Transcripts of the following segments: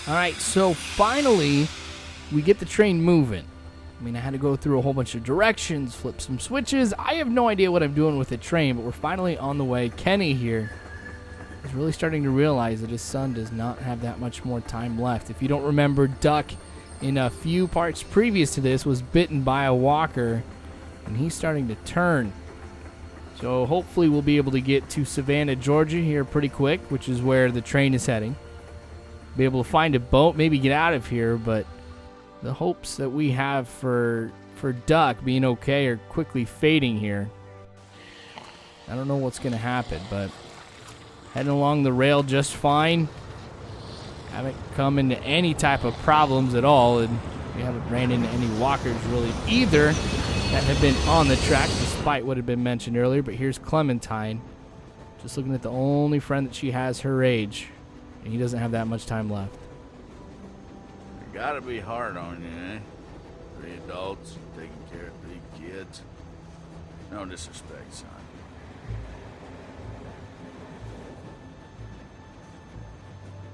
Alright, so finally, we get the train moving. I mean, I had to go through a whole bunch of directions, flip some switches. I have no idea what I'm doing with the train, but we're finally on the way. Kenny here is really starting to realize that his son does not have that much more time left. If you don't remember, Duck, in a few parts previous to this, was bitten by a walker, and he's starting to turn. So hopefully we'll be able to get to Savannah, Georgia here pretty quick, which is where the train is heading. Be able to find a boat, maybe get out of here, but the hopes that we have for Duck being okay are quickly fading here. I don't know what's going to happen, but heading along the rail just fine. Haven't come into any type of problems at all, and we haven't ran into any walkers really either that have been on the track, despite what had been mentioned earlier. But here's Clementine, just looking at the only friend that she has her age, and he doesn't have that much time left. Gotta be hard on you, eh? 3 adults taking care of 3 kids. No disrespect, son.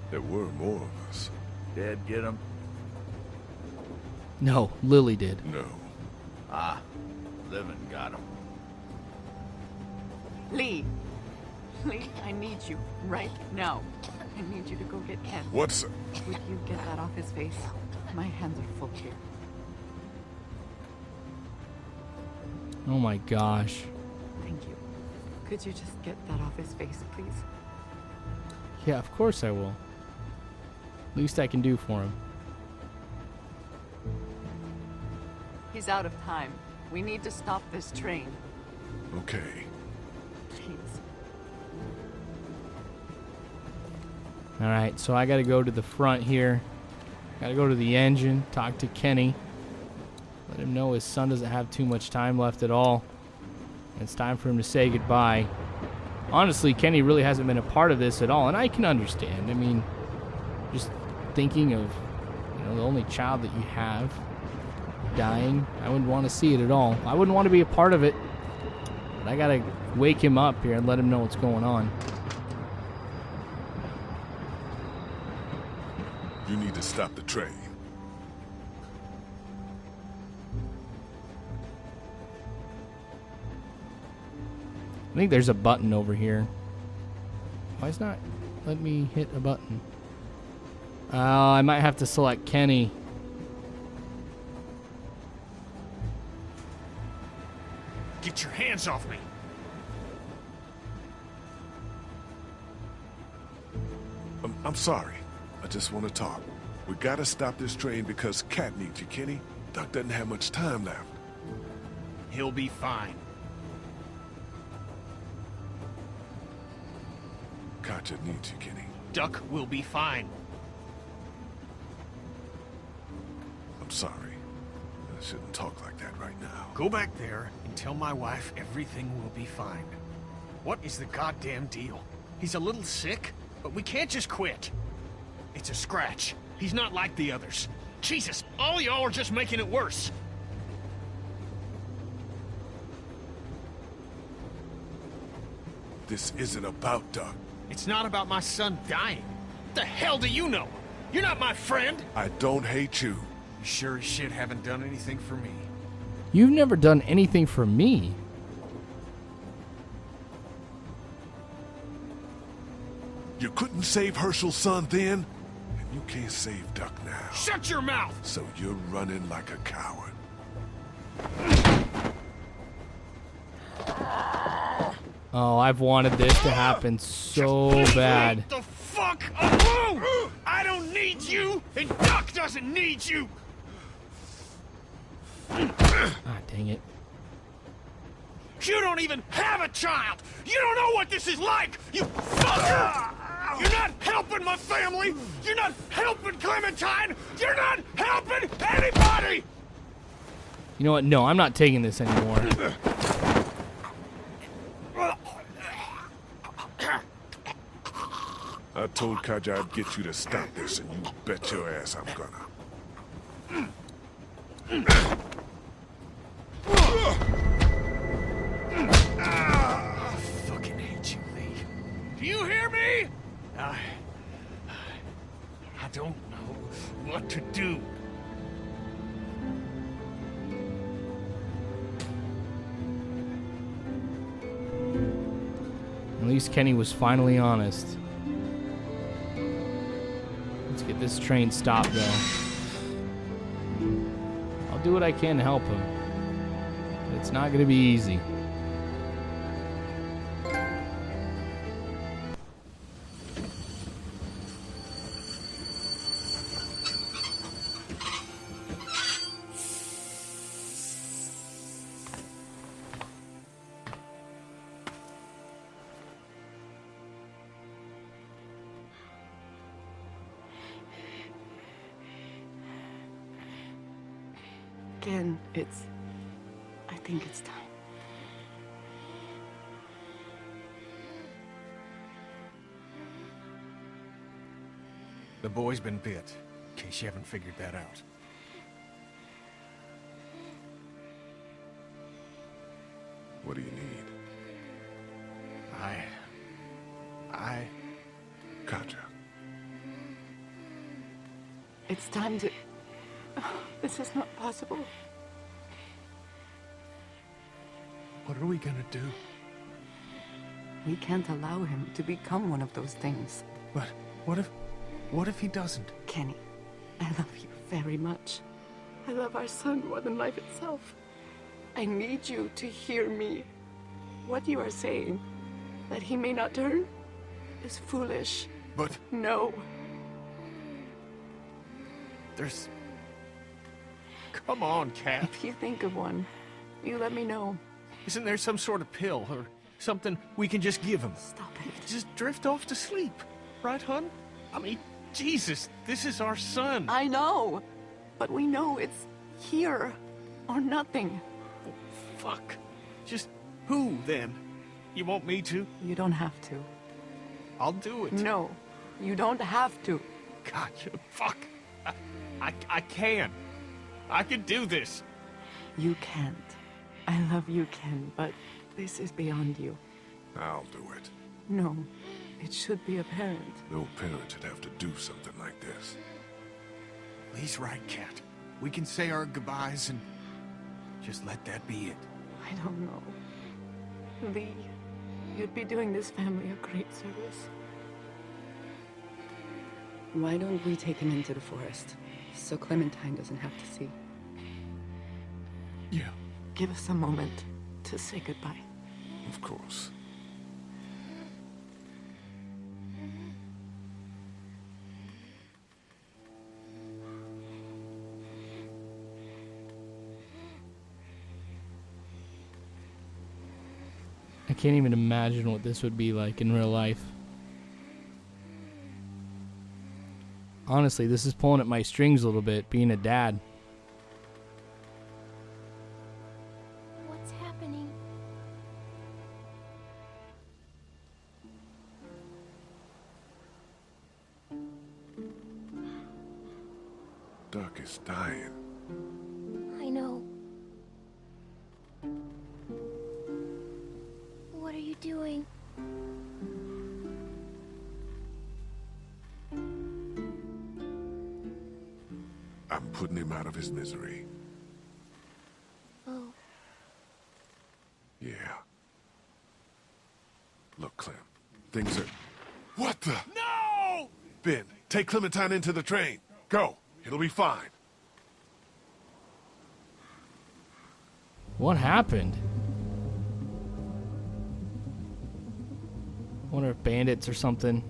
There were more of us. Dad get him? No, Lily did. No. Ah, Livin got him. Lee, I need you right now. I need you to go get Ken. What's it? Would you get that off his face? My hands are full here. Oh my gosh. Thank you. Could you just get that off his face, please? Yeah, of course I will. Least I can do for him. He's out of time. We need to stop this train. Okay. Please. Alright, so I gotta go to the front here. Gotta go to the engine, talk to Kenny. Let him know his son doesn't have too much time left at all. It's time for him to say goodbye. Honestly, Kenny really hasn't been a part of this at all, and I can understand. I mean, just thinking of, the only child that you have dying, I wouldn't want to see it at all. I wouldn't want to be a part of it. But I gotta wake him up here and let him know what's going on. You need to stop the train. I think there's a button over here. Why is not let me hit a button? I might have to select Kenny. Get your hands off me! I'm sorry. I just want to talk. We gotta stop this train because Cat needs you, Kenny. Duck doesn't have much time left. He'll be fine. Katja needs you, Kenny. Duck will be fine. I'm sorry. I shouldn't talk like that right now. Go back there and tell my wife everything will be fine. What is the goddamn deal? He's a little sick, but we can't just quit. It's a scratch. He's not like the others. Jesus, all y'all are just making it worse. This isn't about Duck. It's not about my son dying. What the hell do you know? You're not my friend. I don't hate you. You sure as shit haven't done anything for me. You've never done anything for me. You couldn't save Herschel's son then, and you can't save Duck now. Shut your mouth! So you're running like a coward. Oh, I've wanted this to happen so bad. Get the fuck alone! I don't need you, and Duck doesn't need you! Ah, dang it. You don't even have a child! You don't know what this is like! You fucker! You're not helping my family! You're not helping Clementine! You're not helping anybody! You know what? No, I'm not taking this anymore. I told Katja I'd get you to stop this, and you bet your ass I'm gonna. I fucking hate you, Lee. Do you hear me? I don't know. what to do. At least Kenny was finally honest. Let's get this train stopped, though. I'll do what I can to help him. But it's not going to be easy. Again, I think it's time. The boy's been bit, in case you haven't figured that out. What do you need? Gotcha. It's time to... This is not possible. What are we gonna do? We can't allow him to become one of those things. But what if he doesn't? Kenny, I love you very much. I love our son more than life itself. I need you to hear me. What you are saying, that he may not turn, is foolish. But No. there's... Come on, Cat. If you think of one, you let me know. Isn't there some sort of pill or something we can just give him? Stop it. Just drift off to sleep. Right, hun? I mean, Jesus, this is our son. I know, but we know it's here or nothing. Oh, fuck. Just who, then? You want me to? You don't have to. I'll do it. No, you don't have to. Gotcha. Fuck. I can. I can do this. You can't. I love you, Ken, but this is beyond you. I'll do it. No, it should be apparent. No parent should have to do something like this. He's right, Cat. We can say our goodbyes and just let that be it. I don't know. Lee, you'd be doing this family a great service. Why don't we take him into the forest, so Clementine doesn't have to see? Yeah. Give us a moment to say goodbye. Of course. I can't even imagine what this would be like in real life. Honestly, this is pulling at my strings a little bit, being a dad. What's happening? Duck is dying. I know. What are you doing? I'm putting him out of his misery. Oh, Yeah. Look, Clem. Things are... What the... No! Ben, take Clementine into the train. Go. It'll be fine. What happened? I wonder if bandits or something.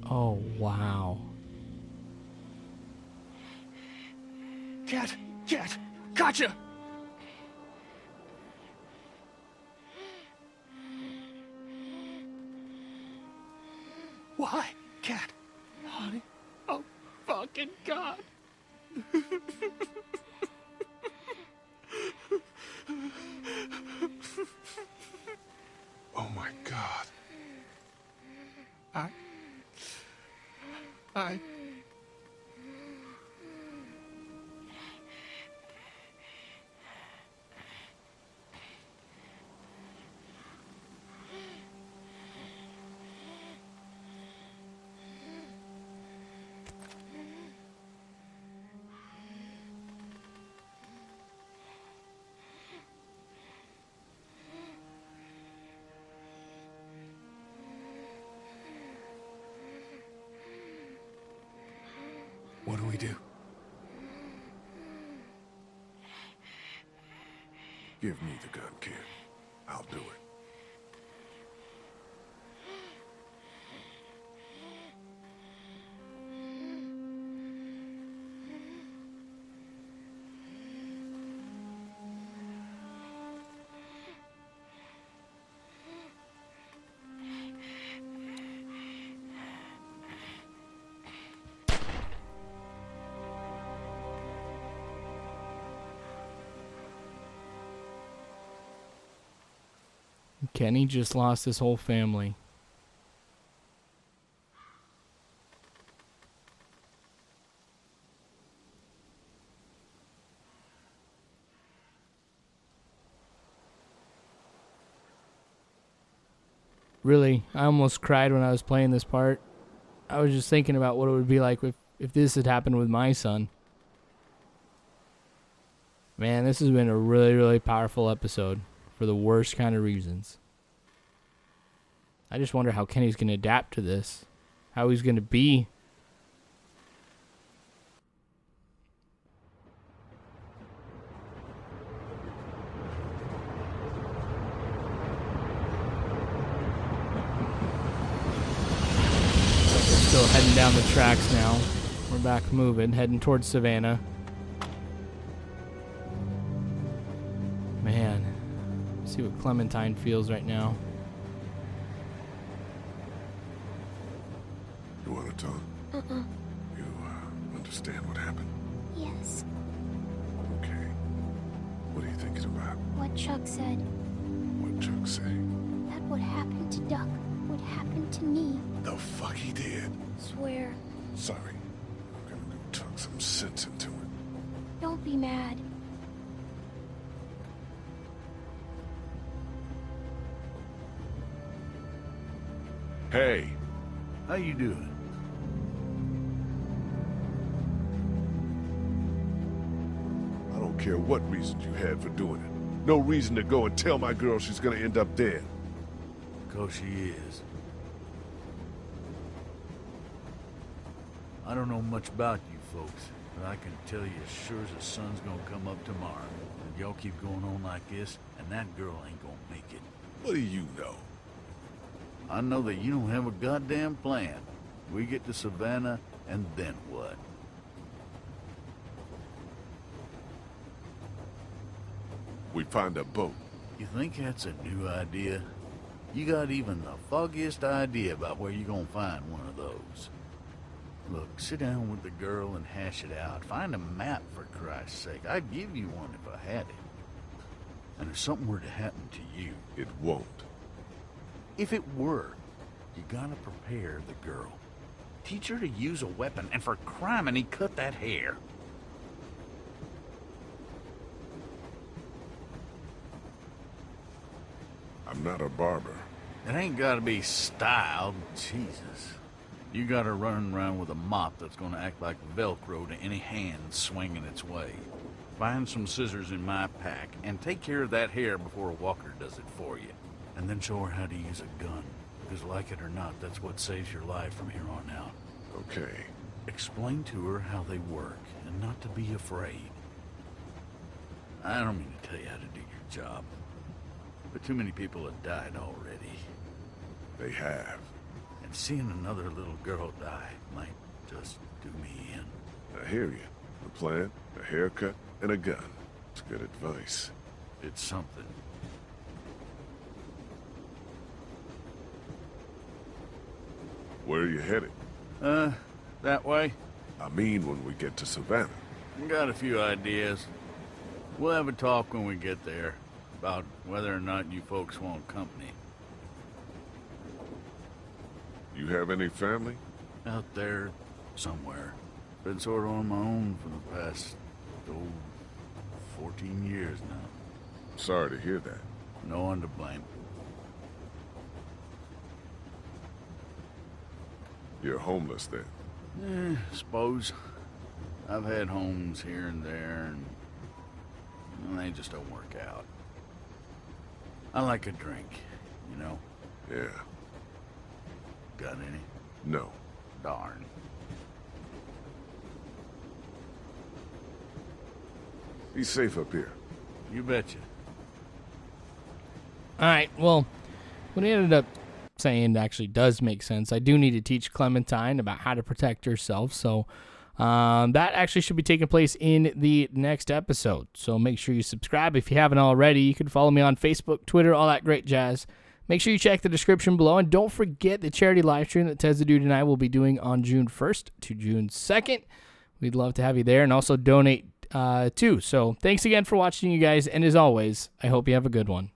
Oh, wow. Cat! Gotcha! Why, Cat? Honey? Oh, fucking God! Oh my God. I... What do we do? Give me the gun, kid. I'll do it. Kenny just lost his whole family. Really, I almost cried when I was playing this part. I was just thinking about what it would be like if this had happened with my son. Man, this has been a really, really powerful episode for the worst kind of reasons. I just wonder how Kenny's going to adapt to this. How he's going to be. We're still heading down the tracks now. We're back moving, heading towards Savannah. Man, let's see what Clementine feels right now. You want to talk? You understand what happened? Yes. Okay. What are you thinking about? What Chuck said. What Chuck say? That what happened to Duck would happen to me. The fuck he did? Swear. Sorry. I'm gonna go talk some sense into it. Don't be mad. Hey. How you doing? I don't care what reasons you had for doing it. No reason to go and tell my girl she's gonna end up dead. 'Cause she is. I don't know much about you folks, but I can tell you as sure as the sun's gonna come up tomorrow. If y'all keep going on like this, and that girl ain't gonna make it. What do you know? I know that you don't have a goddamn plan. We get to Savannah, and then what? We find a boat. You think that's a new idea? You got even the foggiest idea about where you're gonna find one of those. Look, sit down with the girl and hash it out. Find a map, for Christ's sake. I'd give you one if I had it. And if something were to happen to you, It won't. if it were, you gotta prepare the girl. Teach her to use a weapon, and for criminy, cut that hair. I'm not a barber. It ain't gotta be styled, Jesus. You got her running around with a mop that's gonna act like Velcro to any hand swinging its way. Find some scissors in my pack, and take care of that hair before a walker does it for you. And then show her how to use a gun. Because like it or not, that's what saves your life from here on out. Okay. Explain to her how they work, and not to be afraid. I don't mean to tell you how to do your job, but too many people have died already. They have. And seeing another little girl die might just do me in. I hear you. A plan, a haircut, and a gun. It's good advice. It's something. Where are you headed? That way? I mean when we get to Savannah. Got a few ideas. We'll have a talk when we get there about whether or not you folks want company. You have any family? Out there, somewhere. Been sort of on my own for the past, 14 years now. Sorry to hear that. No one to blame. You're homeless then. Suppose. I've had homes here and there, and they just don't work out. I like a drink, you know? Yeah. Got any? No. Darn. He's safe up here. You betcha. All right, well, what he ended up saying actually does make sense. I do need to teach Clementine about how to protect herself, so that actually should be taking place in the next episode. So make sure you subscribe if you haven't already. You can follow me on Facebook, Twitter, all that great jazz. Make sure you check the description below, and don't forget the charity live stream that Tez the Dude and I will be doing on June 1st to June 2nd. We'd love to have you there, and also donate too. So thanks again for watching, you guys, and as always, I hope you have a good one.